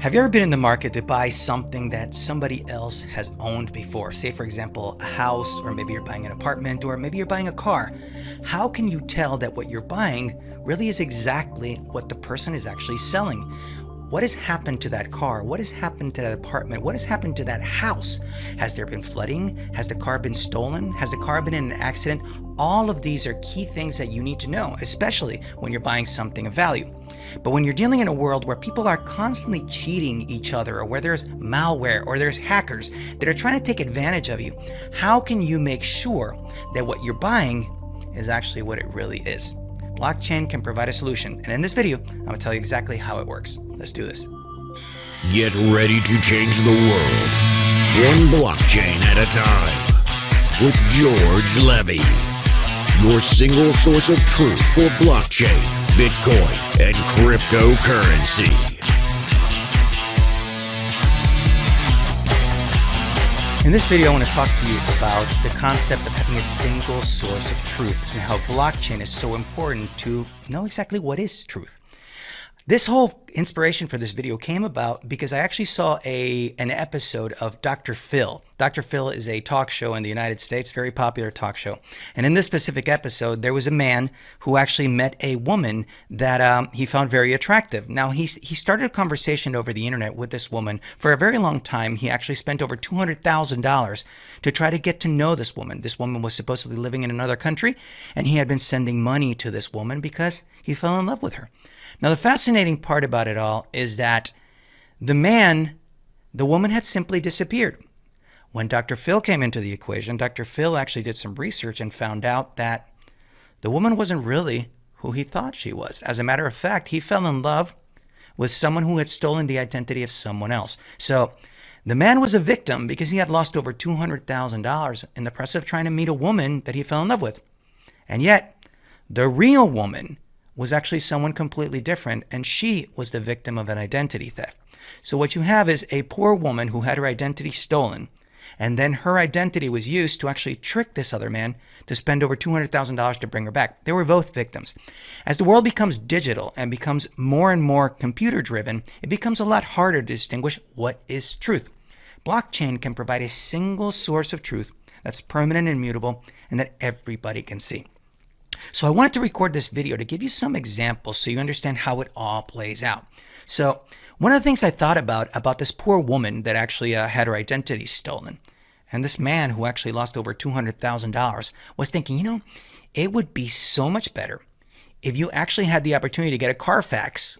Have you ever been in the market to buy something that somebody else has owned before? Say, for example, a house, or maybe you're buying an apartment, or maybe you're buying a car. How can you tell that what you're buying really is exactly what the person is actually selling? What has happened to that car? What has happened to that apartment? What has happened to that house? Has there been flooding? Has the car been stolen? Has the car been in an accident? All of these are key things that you need to know, especially when you're buying something of value. But when you're dealing in a world where people are constantly cheating each other, or where there's malware, or there's hackers that are trying to take advantage of you, how can you make sure that what you're buying is actually what it really is? Blockchain can provide a solution, and in this video, I'm going to tell you exactly how it works. Let's do this. Get ready to change the world, one blockchain at a time, with George Levy, your single source of truth for blockchain, Bitcoin, and cryptocurrency. In this video, I want to talk to you about the concept of having a single source of truth and how blockchain is so important to know exactly what is truth. This whole inspiration for this video came about because I actually saw an episode of Dr. Phil. Dr. Phil is a talk show in the United States, very popular talk show. And in this specific episode, there was a man who actually met a woman that he found very attractive. Now, he started a conversation over the internet with this woman for a very long time. He actually spent over $200,000 to try to get to know this woman. This woman was supposedly living in another country, and he had been sending money to this woman because he fell in love with her. Now, the fascinating part about it all is that the woman had simply disappeared. When Dr. Phil came into the equation, Dr. Phil actually did some research and found out that the woman wasn't really who he thought she was. As a matter of fact, he fell in love with someone who had stolen the identity of someone else. So the man was a victim because he had lost over $200,000 in the process of trying to meet a woman that he fell in love with. And yet, the real woman was actually someone completely different, and she was the victim of an identity theft. So what you have is a poor woman who had her identity stolen, and then her identity was used to actually trick this other man to spend over $200,000 to bring her back. They were both victims. As the world becomes digital and becomes more and more computer-driven, it becomes a lot harder to distinguish what is truth. Blockchain can provide a single source of truth that's permanent and immutable and that everybody can see. So I wanted to record this video to give you some examples so you understand how it all plays out. So one of the things I thought about this poor woman that actually had her identity stolen, and this man who actually lost over $200,000, was thinking, it would be so much better if you actually had the opportunity to get a Carfax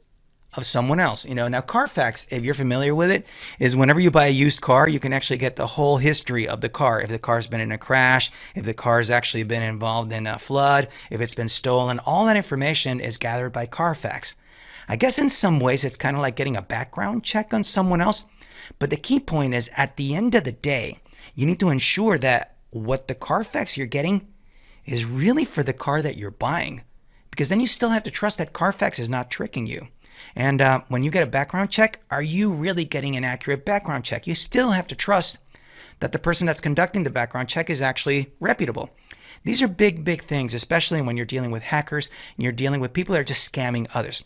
of someone else. Now Carfax, if you're familiar with it, is whenever you buy a used car, you can actually get the whole history of the car. If the car's been in a crash, if the car's actually been involved in a flood, if it's been stolen, all that information is gathered by Carfax. I guess in some ways it's kind of like getting a background check on someone else. But the key point is, at the end of the day, you need to ensure that what the Carfax you're getting is really for the car that you're buying. Because then you still have to trust that Carfax is not tricking you. And when you get a background check, are you really getting an accurate background check? You still have to trust that the person that's conducting the background check is actually reputable. These are big, big things, especially when you're dealing with hackers and you're dealing with people that are just scamming others.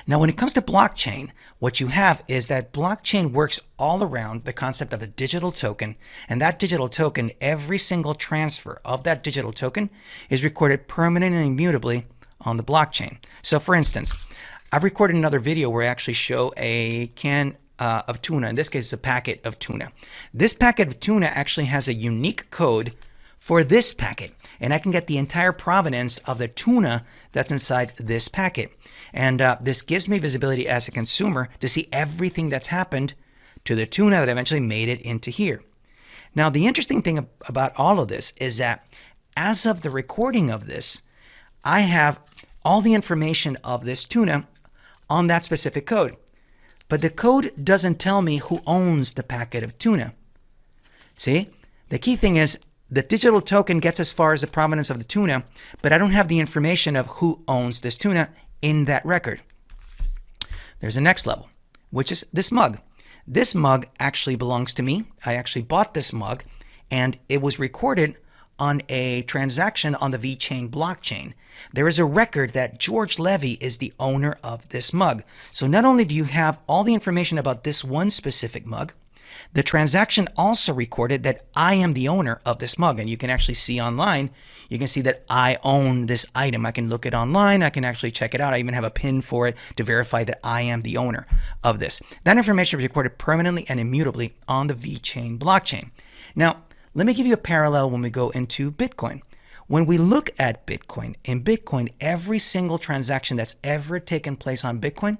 Now, when it comes to blockchain, what you have is that blockchain works all around the concept of a digital token. And that digital token, every single transfer of that digital token is recorded permanently and immutably on the blockchain. So for instance, I've recorded another video where I actually show a can of tuna. In this case, it's a packet of tuna. This packet of tuna actually has a unique code for this packet. And I can get the entire provenance of the tuna that's inside this packet. And this gives me visibility as a consumer to see everything that's happened to the tuna that eventually made it into here. Now, the interesting thing about all of this is that as of the recording of this, I have all the information of this tuna on that specific code. But the code doesn't tell me who owns the packet of tuna. See, the key thing is the digital token gets as far as the provenance of the tuna, but I don't have the information of who owns this tuna in that record. There's a next level, which is this mug. This mug actually belongs to me. I actually bought this mug, and it was recorded on a transaction on the VeChain blockchain. There is a record that George Levy is the owner of this mug. So not only do you have all the information about this one specific mug, the transaction also recorded that I am the owner of this mug. And you can actually see online, you can see that I own this item. I can look it online. I can actually check it out. I even have a pin for it to verify that I am the owner of this. That information is recorded permanently and immutably on the VeChain blockchain. Now, let me give you a parallel when we go into Bitcoin. When we look at Bitcoin, in Bitcoin, every single transaction that's ever taken place on Bitcoin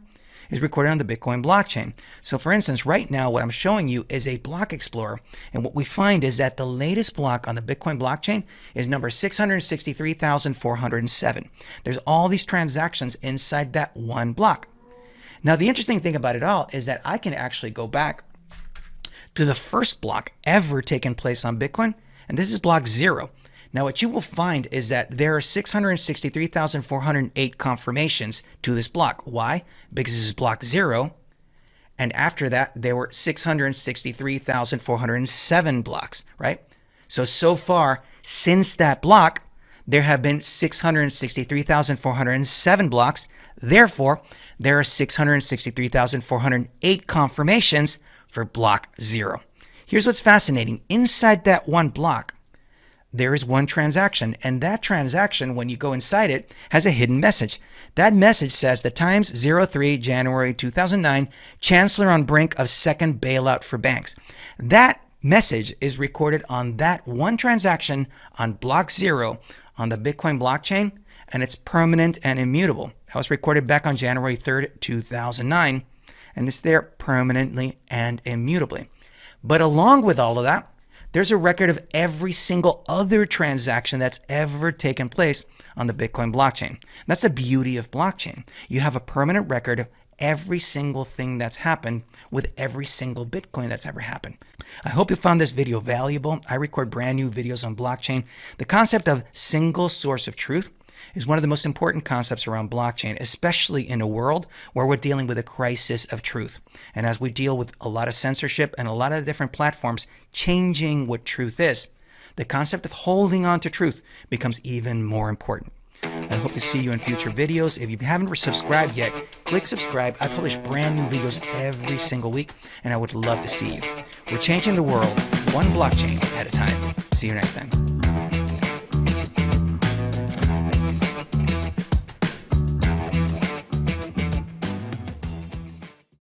is recorded on the Bitcoin blockchain. So for instance, right now, what I'm showing you is a block explorer. And what we find is that the latest block on the Bitcoin blockchain is number 663,407. There's all these transactions inside that one block. Now, the interesting thing about it all is that I can actually go back to the first block ever taken place on Bitcoin, and this is block 0. Now, what you will find is that there are 663,408 confirmations to this block. Why? Because this is block 0, and after that, there were 663,407 blocks, right? So far, since that block, there have been 663,407 blocks. Therefore, there are 663,408 confirmations for block 0. Here's what's fascinating. Inside that one block, there is one transaction, and that transaction, when you go inside it, has a hidden message. That message says the times 03 January 2009, Chancellor on brink of second bailout for banks. That message is recorded on that one transaction on block 0 on the Bitcoin blockchain, and it's permanent and immutable. That was recorded back on January 3rd, 2009, and it's there permanently and immutably. But along with all of that, there's a record of every single other transaction that's ever taken place on the Bitcoin blockchain. That's the beauty of blockchain. You have a permanent record of every single thing that's happened with every single Bitcoin that's ever happened. I hope you found this video valuable. I record brand new videos on blockchain. The concept of single source of truth is one of the most important concepts around blockchain, especially in a world where we're dealing with a crisis of truth. And as we deal with a lot of censorship and a lot of different platforms changing what truth is, the concept of holding on to truth becomes even more important. I hope to see you in future videos. If you haven't subscribed yet, click subscribe. I publish brand new videos every single week, and I would love to see you. We're changing the world one blockchain at a time. See you next time.